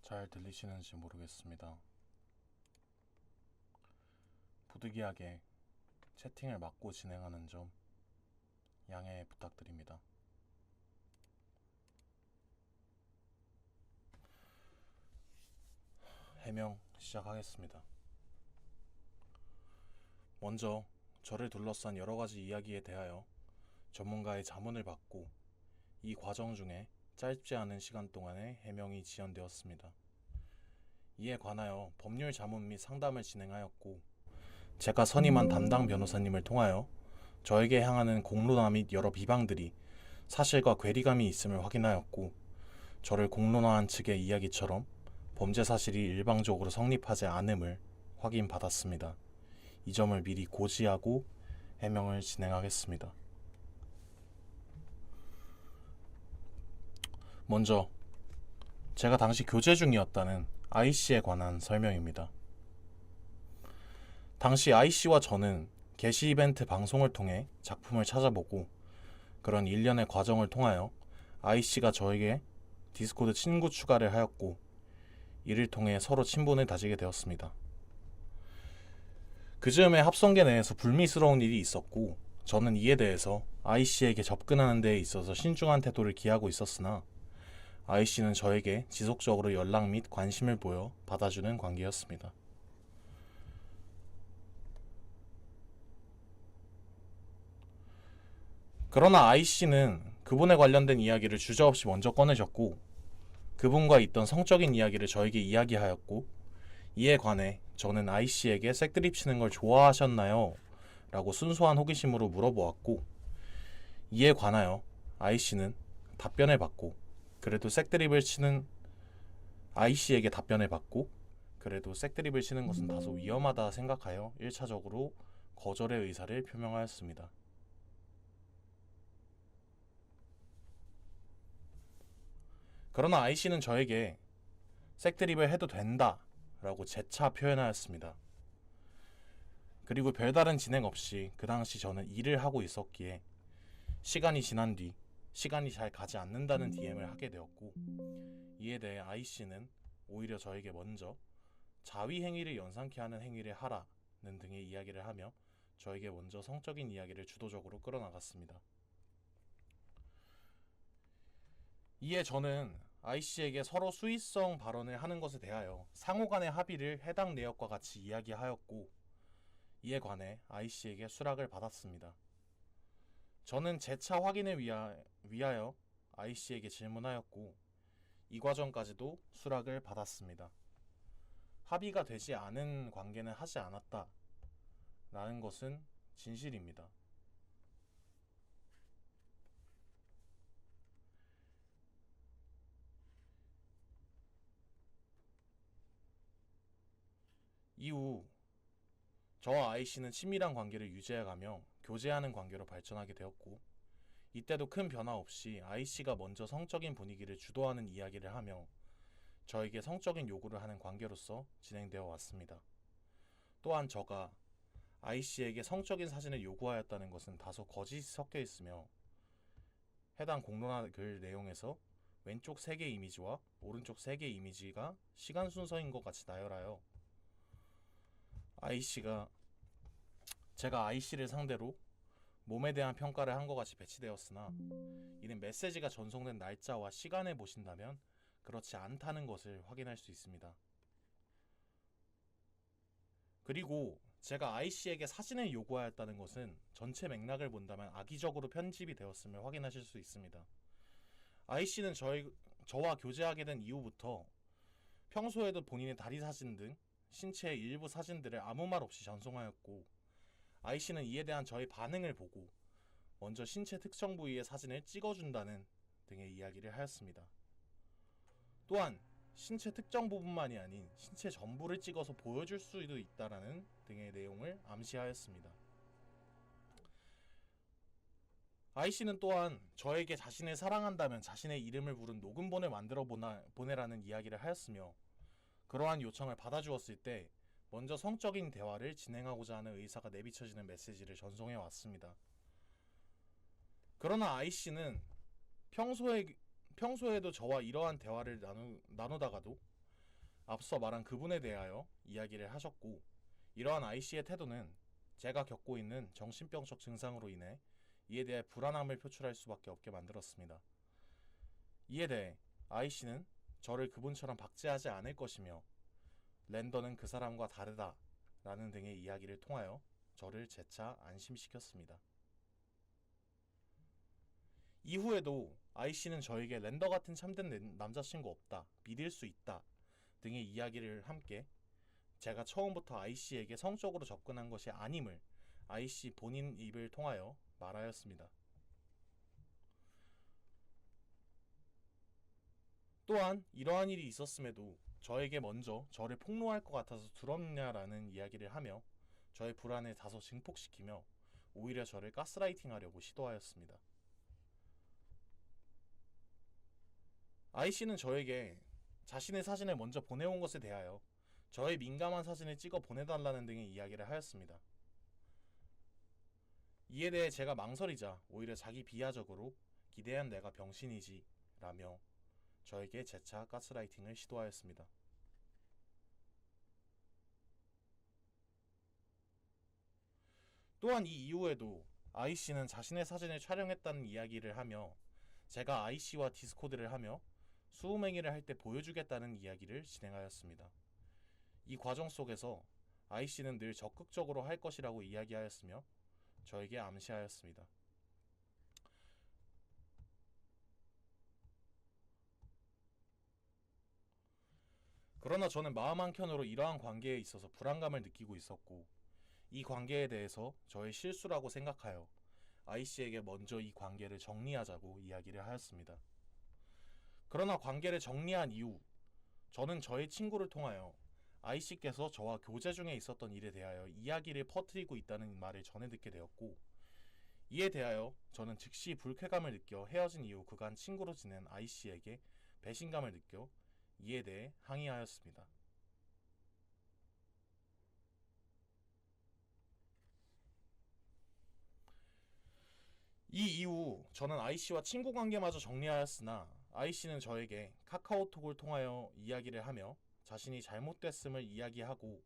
잘 들리시는지 모르겠습니다. 부득이하게 채팅을 막고 진행하는 점 양해 부탁드립니다. 해명 시작하겠습니다. 먼저 저를 둘러싼 여러가지 이야기에 대하여 전문가의 자문을 받고 이 과정 중에 짧지 않은 시간 동안에 해명이 지연되었습니다. 이에 관하여 법률 자문 및 상담을 진행하였고, 제가 선임한 담당 변호사님을 통하여 저에게 향하는 공론화 및 여러 비방들이 사실과 괴리감이 있음을 확인하였고, 저를 공론화한 측의 이야기처럼 범죄 사실이 일방적으로 성립하지 않음을 확인받았습니다. 이 점을 미리 고지하고 해명을 진행하겠습니다. 먼저 제가 당시 교제 중이었다는 I씨에 관한 설명입니다. 당시 I씨와 저는 게시 이벤트 방송을 통해 작품을 찾아보고, 그런 일련의 과정을 통하여 I씨가 저에게 디스코드 친구 추가를 하였고, 이를 통해 서로 친분을 다지게 되었습니다. 그 즈음에 합성계 내에서 불미스러운 일이 있었고, 저는 이에 대해서 I씨에게 접근하는 데에 있어서 신중한 태도를 기하고 있었으나, I씨는 저에게 지속적으로 연락 및 관심을 보여 받아주는 관계였습니다. 그러나 I씨는 그분에 관련된 이야기를 주저없이 먼저 꺼내셨고, 그분과 있던 성적인 이야기를 저에게 이야기하였고, 이에 관해 저는 I씨에게 색드립 치는 걸 좋아하셨나요? 라고 순수한 호기심으로 물어보았고, 이에 관하여 I씨는 답변을 받고, 그래도 색드립을 치는 I씨에게 답변을 받고, 그래도 색드립을 치는 것은 다소 위험하다 생각하여 1차적으로 거절의 의사를 표명하였습니다. 그러나 I씨는 저에게 색드립을 해도 된다 라고 재차 표현하였습니다. 그리고 별다른 진행 없이 그 당시 저는 일을 하고 있었기에 시간이 지난 뒤 시간이 잘 가지 않는다는 DM을 하게 되었고, 이에 대해 I씨는 오히려 저에게 먼저 자위 행위를 연상케 하는 행위를 하라는 등의 이야기를 하며 저에게 먼저 성적인 이야기를 주도적으로 끌어나갔습니다. 이에 저는 I씨에게 서로 수위성 발언을 하는 것에 대하여 상호 간의 합의를 해당 내역과 같이 이야기하였고, 이에 관해 I씨에게 수락을 받았습니다. 저는 재차 확인을 위하여 I씨에게 질문하였고, 이 과정까지도 수락을 받았습니다. 합의가 되지 않은 관계는 하지 않았다 라는 것은 진실입니다. 이후 저와 I씨는 친밀한 관계를 유지해가며 교제하는 관계로 발전하게 되었고, 이때도 큰 변화 없이 I씨가 먼저 성적인 분위기를 주도하는 이야기를 하며 저에게 성적인 요구를 하는 관계로서 진행되어 왔습니다. 또한 저가 I씨에게 성적인 사진을 요구하였다는 것은 다소 거짓이 섞여 있으며, 해당 공론화 글 내용에서 왼쪽 3개 이미지와 오른쪽 3개 이미지가 시간 순서인 것 같이 나열하여 제가 I씨를 상대로 몸에 대한 평가를 한 것 같이 배치되었으나, 이는 메시지가 전송된 날짜와 시간을 보신다면 그렇지 않다는 것을 확인할 수 있습니다. 그리고 제가 I씨에게 사진을 요구하였다는 것은 전체 맥락을 본다면 악의적으로 편집이 되었음을 확인하실 수 있습니다. I씨는 저와 교제하게 된 이후부터 평소에도 본인의 다리 사진 등 신체의 일부 사진들을 아무 말 없이 전송하였고, I씨는 이에 대한 저의 반응을 보고 먼저 신체 특정 부위의 사진을 찍어준다는 등의 이야기를 하였습니다. 또한 신체 특정 부분만이 아닌 신체 전부를 찍어서 보여줄 수도 있다라는 등의 내용을 암시하였습니다. I씨는 또한 저에게 자신을 사랑한다면 자신의 이름을 부른 녹음본을 만들어 보내라는 이야기를 하였으며, 그러한 요청을 받아주었을 때 먼저 성적인 대화를 진행하고자 하는 의사가 내비쳐지는 메시지를 전송해 왔습니다. 그러나 I씨는 평소에도 저와 이러한 대화를 나누다가도 앞서 말한 그분에 대하여 이야기를 하셨고, 이러한 I씨의 태도는 제가 겪고 있는 정신병적 증상으로 인해 이에 대해 불안함을 표출할 수밖에 없게 만들었습니다. 이에 대해 I씨는 저를 그분처럼 박제하지 않을 것이며 랜더는 그 사람과 다르다 라는 등의 이야기를 통하여 저를 재차 안심시켰습니다. 이후에도 I씨는 저에게 랜더 같은 참된 남자친구 없다, 믿을 수 있다 등의 이야기를 함께 제가 처음부터 I씨에게 성적으로 접근한 것이 아님을 I씨 본인 입을 통하여 말하였습니다. 또한 이러한 일이 있었음에도 저에게 먼저 저를 폭로할 것 같아서 두렵냐라는 이야기를 하며 저의 불안을 다소 증폭시키며 오히려 저를 가스라이팅하려고 시도하였습니다. I씨는 저에게 자신의 사진을 먼저 보내온 것에 대하여 저의 민감한 사진을 찍어 보내달라는 등의 이야기를 하였습니다. 이에 대해 제가 망설이자 오히려 자기 비하적으로 기대한 내가 병신이지 라며 저에게 재차 가스라이팅을 시도하였습니다. 또한 이 이후에도 I씨는 자신의 사진을 촬영했다는 이야기를 하며 제가 I씨와 디스코드를 하며 수음행위를 할 때 보여주겠다는 이야기를 진행하였습니다. 이 과정 속에서 I씨는 늘 적극적으로 할 것이라고 이야기하였으며 저에게 암시하였습니다. 그러나 저는 마음 한켠으로 이러한 관계에 있어서 불안감을 느끼고 있었고 이 관계에 대해서 저의 실수라고 생각하여 I씨에게 먼저 이 관계를 정리하자고 이야기를 하였습니다. 그러나 관계를 정리한 이후 저는 저의 친구를 통하여 I씨께서 저와 교제 중에 있었던 일에 대하여 이야기를 퍼뜨리고 있다는 말을 전해 듣게 되었고 이에 대하여 저는 즉시 불쾌감을 느껴 헤어진 이후 그간 친구로 지낸 I씨에게 배신감을 느껴 이에 대해 항의하였습니다. 이 이후 저는 I씨와 친구 관계마저 정리하였으나 I씨는 저에게 카카오톡을 통하여 이야기를 하며 자신이 잘못됐음을 이야기하고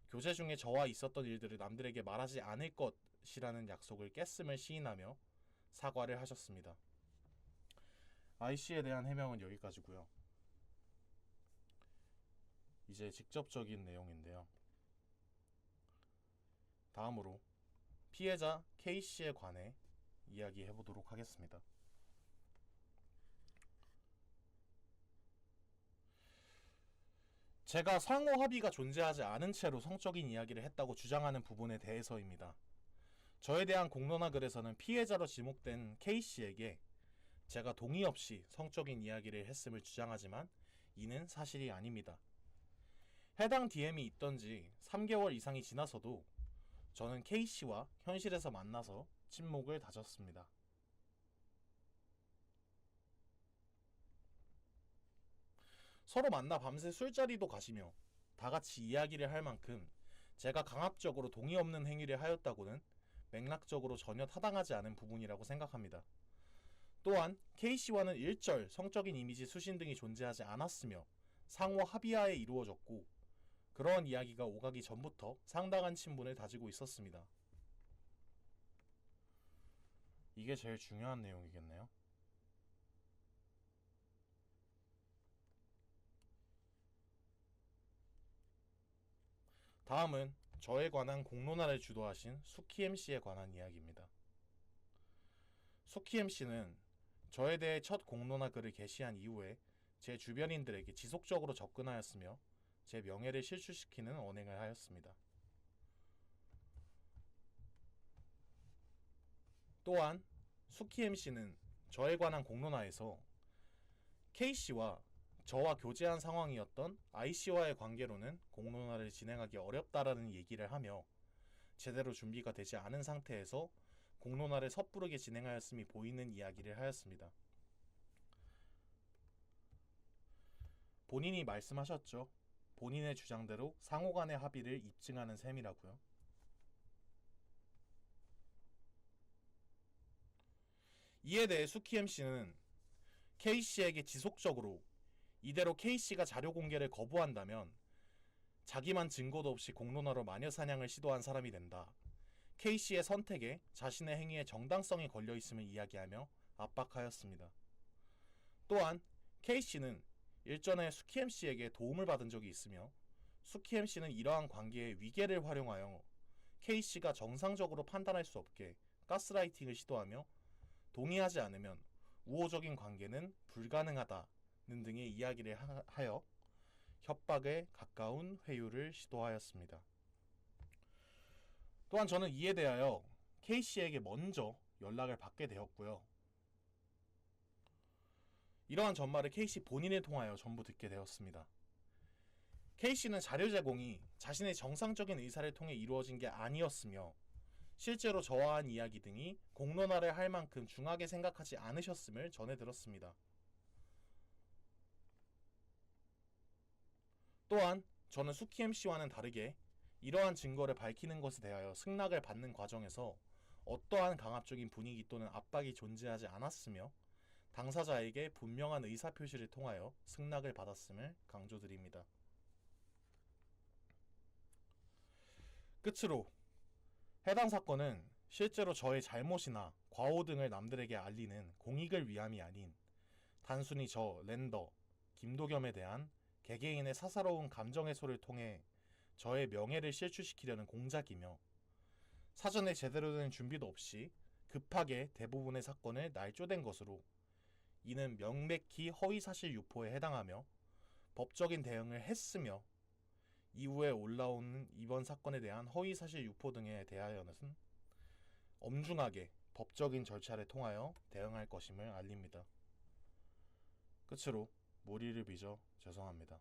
교제 중에 저와 있었던 일들을 남들에게 말하지 않을 것이라는 약속을 깼음을 시인하며 사과를 하셨습니다. I씨에 대한 해명은 여기까지고요. 이제 직접적인 내용인데요. 다음으로 피해자 K씨에 관해 이야기해보도록 하겠습니다. 제가 상호 합의가 존재하지 않은 채로 성적인 이야기를 했다고 주장하는 부분에 대해서입니다. 저에 대한 공론화 글에서는 피해자로 지목된 K씨에게 제가 동의 없이 성적인 이야기를 했음을 주장하지만 이는 사실이 아닙니다. 해당 DM이 있던지 3개월 이상이 지나서도 저는 K씨와 현실에서 만나서 친목을 다졌습니다. 서로 만나 밤새 술자리도 가시며 다같이 이야기를 할 만큼 제가 강압적으로 동의 없는 행위를 하였다고는 맥락적으로 전혀 타당하지 않은 부분이라고 생각합니다. 또한 K씨와는 일절 성적인 이미지 수신 등이 존재하지 않았으며 상호 합의하에 이루어졌고 그러한 이야기가 오가기 전부터 상당한 친분을 다지고 있었습니다. 이게 제일 중요한 내용이겠네요. 다음은 저에 관한 공론화를 주도하신 수키MC에 관한 이야기입니다. 수키MC는 저에 대해 첫 공론화 글을 게시한 이후에 제 주변인들에게 지속적으로 접근하였으며 제 명예를 실추시키는 언행을 하였습니다. 또한 수키MC는 저에 관한 공론화에서 K씨와 저와 교제한 상황이었던 I씨와의 관계로는 공론화를 진행하기 어렵다라는 얘기를 하며 제대로 준비가 되지 않은 상태에서 공론화를 섣부르게 진행하였음이 보이는 이야기를 하였습니다. 본인이 말씀하셨죠. 본인의 주장대로 상호간의 합의를 입증하는 셈이라고요. 이에 대해 수키MC는 K씨에게 지속적으로 이대로 K씨가 자료 공개를 거부한다면 자기만 증거도 없이 공론화로 마녀 사냥을 시도한 사람이 된다. K씨의 선택에 자신의 행위의 정당성이 걸려있음을 이야기하며 압박하였습니다. 또한 K씨는 일전에 수키MC에게 도움을 받은 적이 있으며 수키MC는 이러한 관계의 위계를 활용하여 K씨가 정상적으로 판단할 수 없게 가스라이팅을 시도하며 동의하지 않으면 우호적인 관계는 불가능하다는 등의 이야기를 하여 협박에 가까운 회유를 시도하였습니다. 또한 저는 이에 대하여 K씨에게 먼저 연락을 받게 되었고요. 이러한 전말을 K씨 본인을 통하여 전부 듣게 되었습니다. K씨는 자료 제공이 자신의 정상적인 의사를 통해 이루어진 게 아니었으며 실제로 저와 한 이야기 등이 공론화를 할 만큼 중하게 생각하지 않으셨음을 전해 들었습니다. 또한 저는 수키MC와는 다르게 이러한 증거를 밝히는 것에 대하여 승낙을 받는 과정에서 어떠한 강압적인 분위기 또는 압박이 존재하지 않았으며 당사자에게 분명한 의사표시를 통하여 승낙을 받았음을 강조드립니다. 끝으로 해당 사건은 실제로 저의 잘못이나 과오 등을 남들에게 알리는 공익을 위함이 아닌 단순히 저 랜더 김도겸에 대한 개개인의 사사로운 감정 해소를 통해 저의 명예를 실추시키려는 공작이며 사전에 제대로 된 준비도 없이 급하게 대부분의 사건을 날조된 것으로 이는 명백히 허위사실 유포에 해당하며 법적인 대응을 했으며 이후에 올라오는 이번 사건에 대한 허위사실 유포 등에 대하여는 엄중하게 법적인 절차를 통하여 대응할 것임을 알립니다. 끝으로 무리를 빚어 죄송합니다.